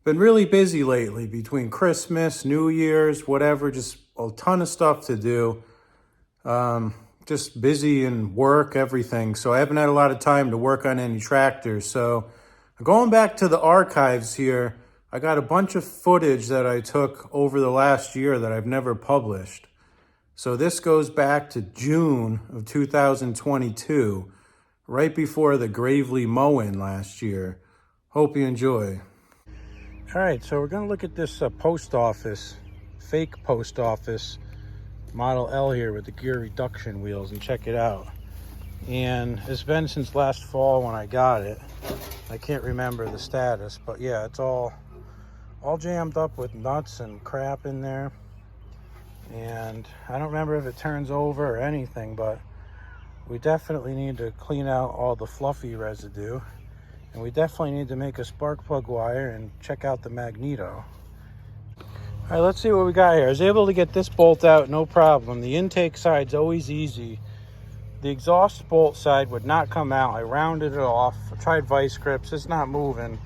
Been really busy lately between Christmas, New Year's, whatever, just a ton of stuff to do. Just busy in work, everything. So I haven't had a lot of time to work on any tractors. So going back to the archives here, I got a bunch of footage that I took over the last year that I've never published. So this goes back to June of 2022, right before the Gravely mow-in last year. Hope you enjoy. All right, so we're going to look at this post office, fake post office, Model L here with the gear reduction wheels, and check it out. And it's been since last fall when I got it. I can't remember the status, but yeah, it's all jammed up with nuts and crap in there. And I don't remember if it turns over or anything, but we definitely need to clean out all the fluffy residue. And we definitely need to make a spark plug wire and check out the Magneto. All right, let's see what we got here. I was able to get this bolt out, no problem. The intake side's always easy. The exhaust bolt side would not come out. I rounded it off. I tried vice grips, it's not moving.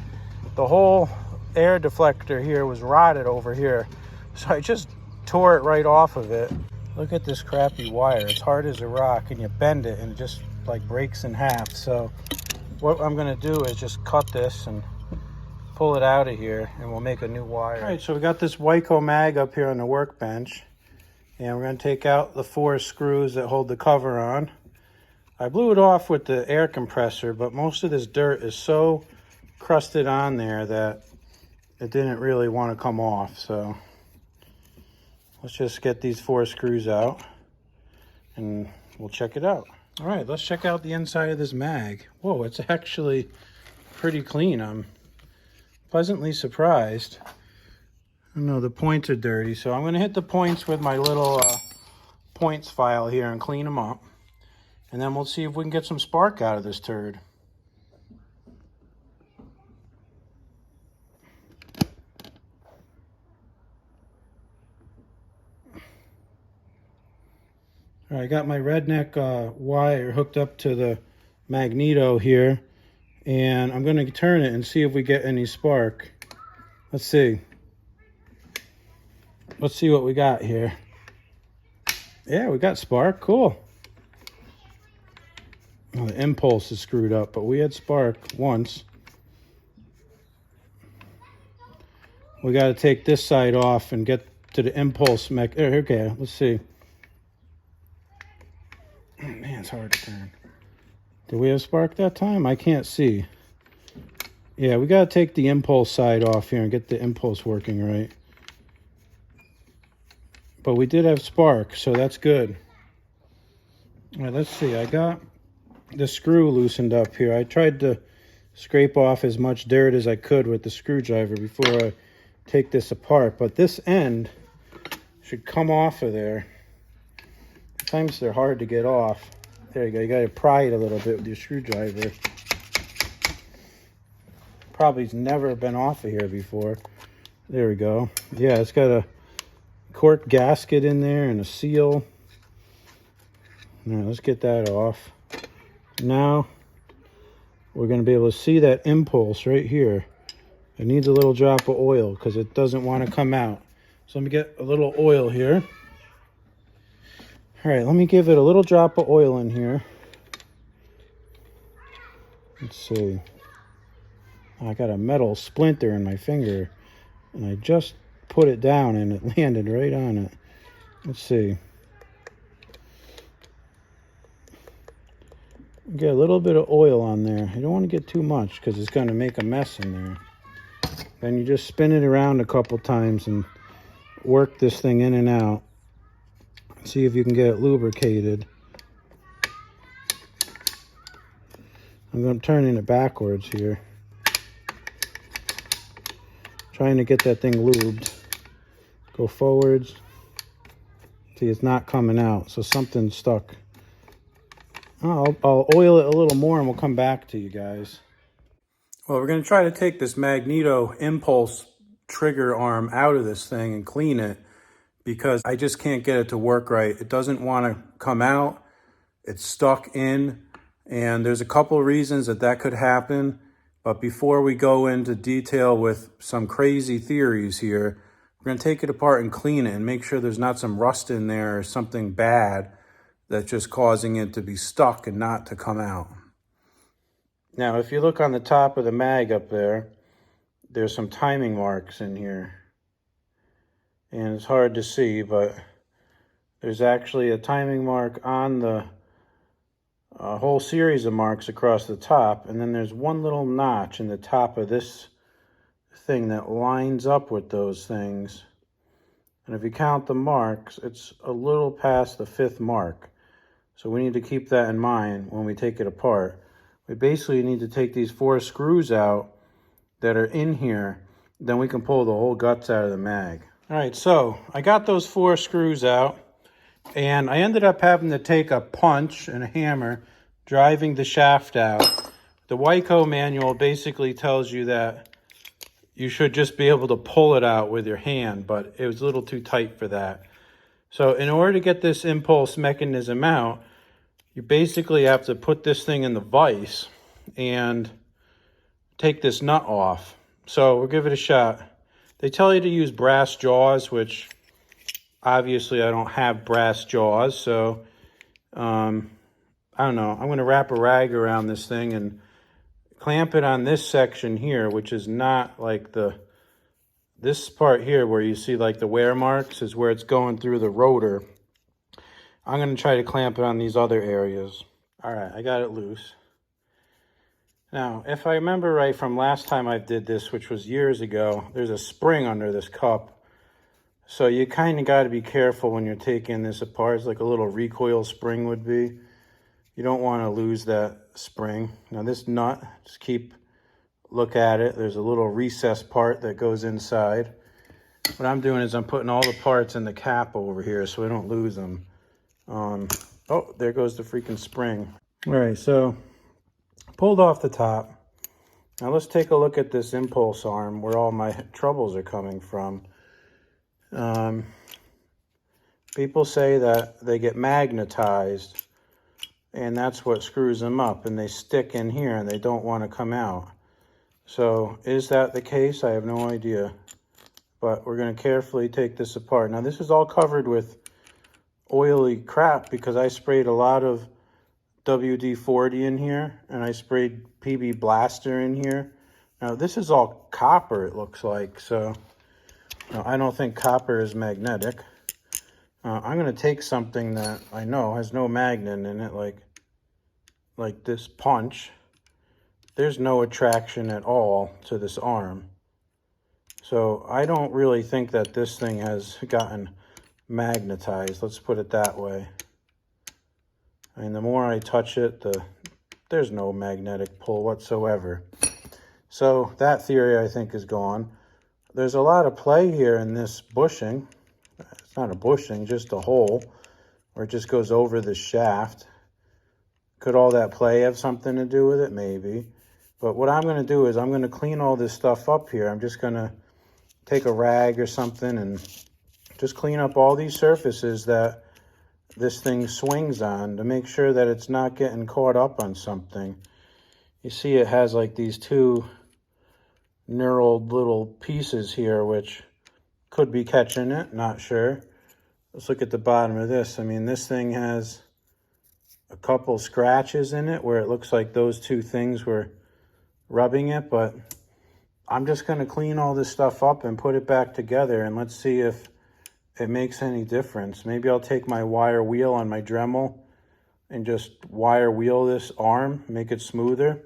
The whole air deflector here was rotted over here. So I just tore it right off of it. Look at this crappy wire. It's hard as a rock, and you bend it and it just like breaks in half. So what I'm gonna do is just cut this and pull it out of here, and we'll make a new wire. All right, so we got this Wyco mag up here on the workbench, and we're gonna take out the 4 screws that hold the cover on. I blew it off with the air compressor, but most of this dirt is so crusted on there that it didn't really want to come off. So let's just get these 4 screws out and we'll check it out. All right, let's check out the inside of this mag. Whoa, it's actually pretty clean. I'm pleasantly surprised. I know the points are dirty, so I'm going to hit the points with my little points file here and clean them up. And then we'll see if we can get some spark out of this turd. All right, I got my redneck wire hooked up to the Magneto here, and I'm going to turn it and see if we get any spark. Let's see. Let's see what we got here. Yeah, we got spark. Cool. Well, the impulse is screwed up, but we had spark once. We got to take this side off and get to the impulse mech. Okay, let's see. Man, it's hard to turn. Did we have spark that time? I can't see. Yeah, we got to take the impulse side off here and get the impulse working right. But we did have spark, so that's good. All right, let's see. I got the screw loosened up here. I tried to scrape off as much dirt as I could with the screwdriver before I take this apart, but this end should come off of there. Sometimes they're hard to get off. There you go. You got to pry it a little bit with your screwdriver. Probably never been off of here before. There we go. Yeah, it's got a cork gasket in there and a seal. All right, let's get that off. Now we're going to be able to see that impulse right here. It needs a little drop of oil because it doesn't want to come out. So let me get a little oil here. All right, let me give it a little drop of oil in here. Let's see. I got a metal splinter in my finger, and I just put it down and it landed right on it. Let's see. Get a little bit of oil on there. You don't want to get too much because it's going to make a mess in there. Then you just spin it around a couple times and work this thing in and out. See if you can get it lubricated. I'm turning it backwards here. Trying to get that thing lubed. Go forwards. See, it's not coming out, so something's stuck. I'll oil it a little more and we'll come back to you guys. Well, we're going to try to take this Magneto impulse trigger arm out of this thing and clean it because I just can't get it to work right. It doesn't want to come out. It's stuck in, and there's a couple of reasons that could happen. But before we go into detail with some crazy theories here, we're going to take it apart and clean it and make sure there's not some rust in there or something bad that's just causing it to be stuck and not to come out. Now, if you look on the top of the mag up there, there's some timing marks in here. And it's hard to see, but there's actually a timing mark on the whole series of marks across the top. And then there's one little notch in the top of this thing that lines up with those things. And if you count the marks, it's a little past the 5th mark. So we need to keep that in mind when we take it apart. We basically need to take these 4 screws out that are in here. Then we can pull the whole guts out of the mag. All right, so I got those 4 screws out. And I ended up having to take a punch and a hammer, driving the shaft out. The Wyco manual basically tells you that you should just be able to pull it out with your hand, but it was a little too tight for that. So in order to get this impulse mechanism out, you basically have to put this thing in the vise and take this nut off. So we'll give it a shot. They tell you to use brass jaws, which obviously I don't have brass jaws, so I don't know. I'm going to wrap a rag around this thing and clamp it on this section here, which is not like this part here where you see like the wear marks is where it's going through the rotor. I'm going to try to clamp it on these other areas. All right, I got it loose. Now, if I remember right from last time I did this, which was years ago, there's a spring under this cup. So you kind of got to be careful when you're taking this apart. It's like a little recoil spring would be. You don't want to lose that spring. Now this nut, just look at it. There's a little recessed part that goes inside. What I'm doing is I'm putting all the parts in the cap over here so I don't lose them. Oh, there goes the freaking spring. All right, so pulled off the top. Now let's take a look at this impulse arm where all my troubles are coming from. People say that they get magnetized and that's what screws them up and they stick in here and they don't want to come out. So is that the case? I have no idea, but we're going to carefully take this apart. Now this is all covered with oily crap because I sprayed a lot of WD-40 in here and I sprayed PB Blaster in here. Now this is all copper, it looks like, so no, I don't think copper is magnetic. I'm going to take something that I know has no magnet in it, like this punch. There's no attraction at all to this arm. So I don't really think that this thing has gotten magnetized. Let's put it that way. And the more I touch it, there's no magnetic pull whatsoever. So that theory I think is gone. There's a lot of play here in this bushing. It's not a bushing, just a hole where it just goes over the shaft. Could all that play have something to do with it? Maybe. But what I'm going to do is I'm going to clean all this stuff up here. I'm just going to take a rag or something and just clean up all these surfaces that this thing swings on to make sure that it's not getting caught up on something. You see it has like these 2 knurled little pieces here, which could be catching it, not sure. Let's look at the bottom of this. I mean, this thing has a couple scratches in it where it looks like those 2 things were rubbing it, but I'm just going to clean all this stuff up and put it back together and let's see if it makes any difference. Maybe I'll take my wire wheel on my Dremel and just wire wheel this arm, make it smoother,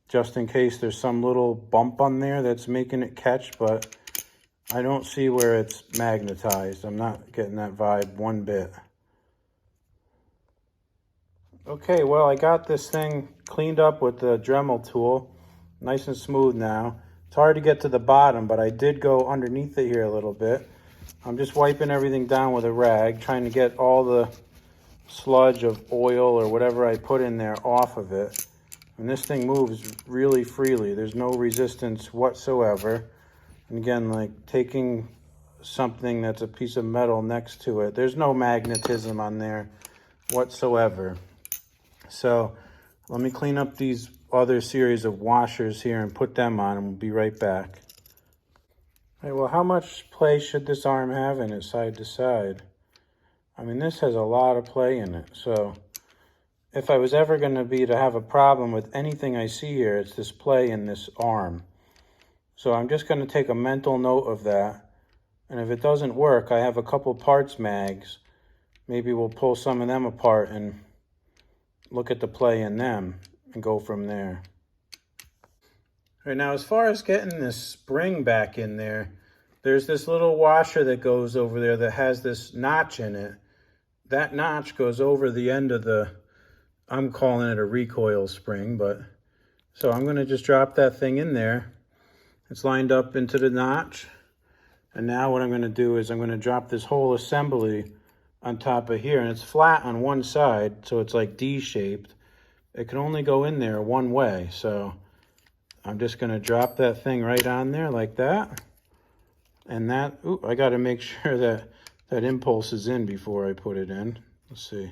just in case there's some little bump on there that's making it catch, but I don't see where it's magnetized. I'm not getting that vibe one bit. Okay, well, I got this thing cleaned up with the Dremel tool. Nice and smooth now. It's hard to get to the bottom, but I did go underneath it here a little bit. I'm just wiping everything down with a rag, trying to get all the sludge of oil or whatever I put in there off of it. And this thing moves really freely. There's no resistance whatsoever. And again, like taking something that's a piece of metal next to it, there's no magnetism on there whatsoever. So let me clean up these other series of washers here and put them on, and we'll be right back. All right, well, how much play should this arm have in it side to side? I mean, this has a lot of play in it. So if I was ever going to have a problem with anything I see here, it's this play in this arm. So I'm just going to take a mental note of that. And if it doesn't work, I have a couple parts mags. Maybe we'll pull some of them apart and look at the play in them and go from there. All right, now as far as getting this spring back in there, there's this little washer that goes over there that has this notch in it. That notch goes over the end of the, I'm calling it a recoil spring, but so I'm going to just drop that thing in there. It's lined up into the notch. And now what I'm going to do is I'm going to drop this whole assembly on top of here, and it's flat on one side, so it's like D-shaped. It can only go in there one way, so I'm just going to drop that thing right on there like that. And that, ooh, I got to make sure that that impulse is in before I put it in. Let's see.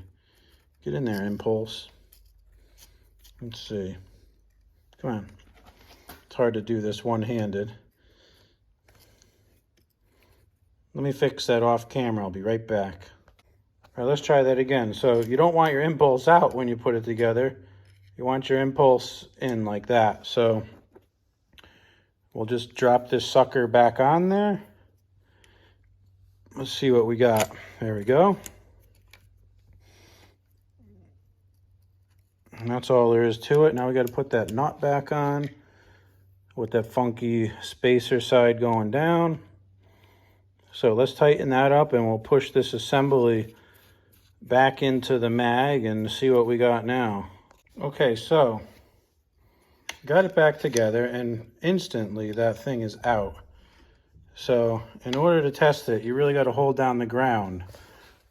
Get in there, impulse. Let's see. Come on. It's hard to do this one-handed. Let me fix that off camera. I'll be right back. All right, let's try that again. So you don't want your impulse out when you put it together. You want your impulse in like that. So we'll just drop this sucker back on there. Let's see what we got. There we go. And that's all there is to it. Now we got to put that nut back on with that funky spacer side going down. So let's tighten that up and we'll push this assembly back into the mag and see what we got now. Okay, so got it back together and instantly that thing is out. So in order to test it, you really got to hold down the ground.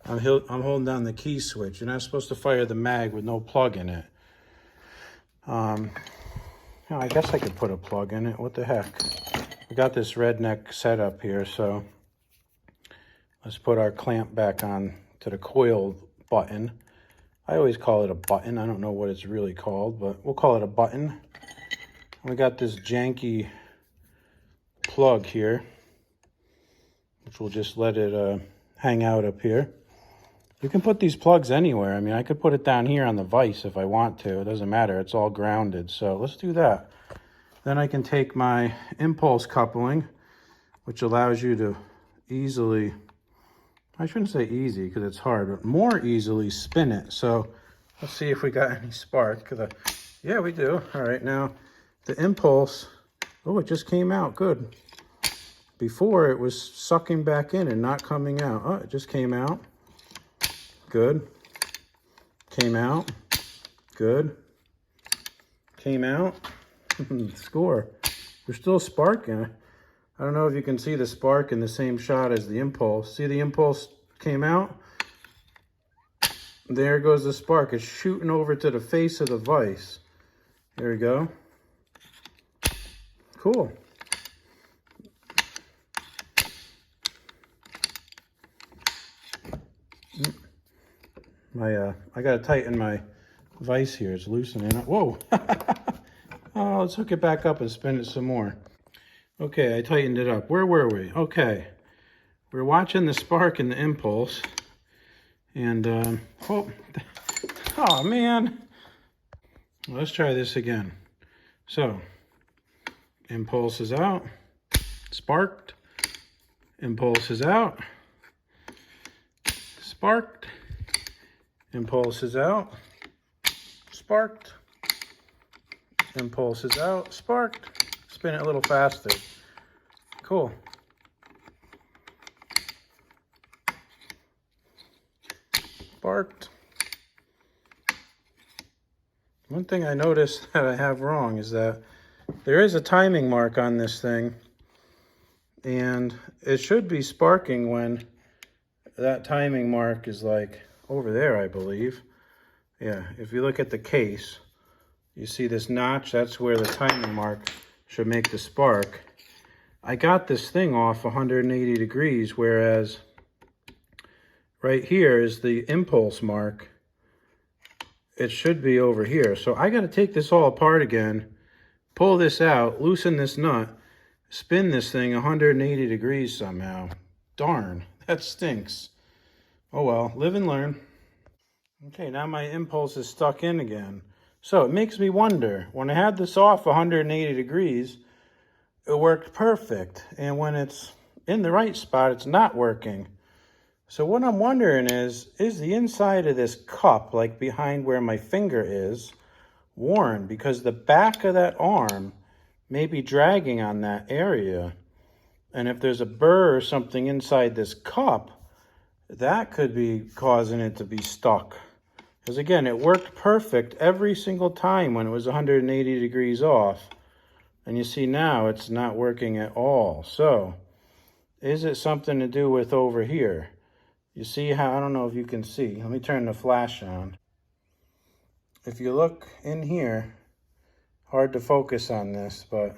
I'm holding down the key switch. You're not supposed to fire the mag with no plug in it. I guess I could put a plug in it. What the heck? We got this redneck setup here, so let's put our clamp back on to the coil button. I always call it a button. I don't know what it's really called, but we'll call it a button. We got this janky plug here, which we'll just let it hang out up here. You can put these plugs anywhere. I mean, I could put it down here on the vise if I want to. It doesn't matter. It's all grounded. So let's do that. Then I can take my impulse coupling, which allows you to easily, I shouldn't say easy because it's hard, but more easily spin it. So let's see if we got any spark. Yeah, we do. All right, now the impulse, oh, it just came out. Good. Before it was sucking back in and not coming out. Oh, it just came out. Good. Came out. Good. Came out. Score. There's still spark in it. I don't know if you can see the spark in the same shot as the impulse. See the impulse came out? There goes the spark. It's shooting over to the face of the vise. There we go. Cool. I gotta tighten my vise here. It's loosening up. Whoa! Oh, let's hook it back up and spin it some more. Okay, I tightened it up. Where were we? Okay, we're watching the spark and the impulse, and oh man! Let's try this again. So, impulse is out, sparked. Impulse is out, sparked. Impulse is out, sparked. Impulse is out, sparked. Spin it a little faster. Cool. Sparked. One thing I noticed that I have wrong is that there is a timing mark on this thing, and it should be sparking when that timing mark is like over there, I believe. Yeah, if you look at the case, you see this notch, that's where the timing mark should make the spark. I got this thing off 180 degrees, whereas right here is the impulse mark. it should be over here. So I got to take this all apart again, pull this out, loosen this nut, spin this thing 180 degrees somehow. Darn, that stinks. Oh well, live and learn. Okay, now my impulse is stuck in again. So it makes me wonder, when I had this off 180 degrees, it worked perfect. And when it's in the right spot, it's not working. So what I'm wondering is the inside of this cup, like behind where my finger is, worn? Because the back of that arm may be dragging on that area. And if there's a burr or something inside this cup, that could be causing it to be stuck. Because again, it worked perfect every single time when it was 180 degrees off. And you see now it's not working at all. So, is it something to do with over here? You see how, I don't know if you can see. Let me turn the flash on. If you look in here, hard to focus on this, but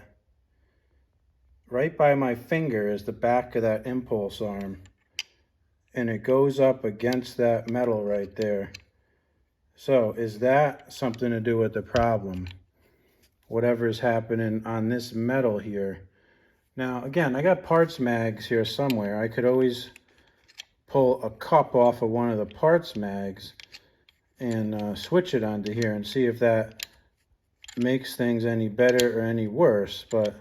right by my finger is the back of that impulse arm. And it goes up against that metal right there. So is that something to do with the problem? Whatever is happening on this metal here. Now, again, I got parts mags here somewhere. I could always pull a cup off of one of the parts mags and switch it onto here and see if that makes things any better or any worse. But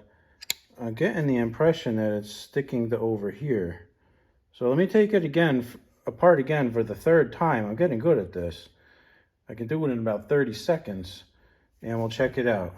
I'm getting the impression that it's sticking to over here. So let me take it again, apart again for the third time. I'm getting good at this. I can do it in about 30 seconds, and we'll check it out.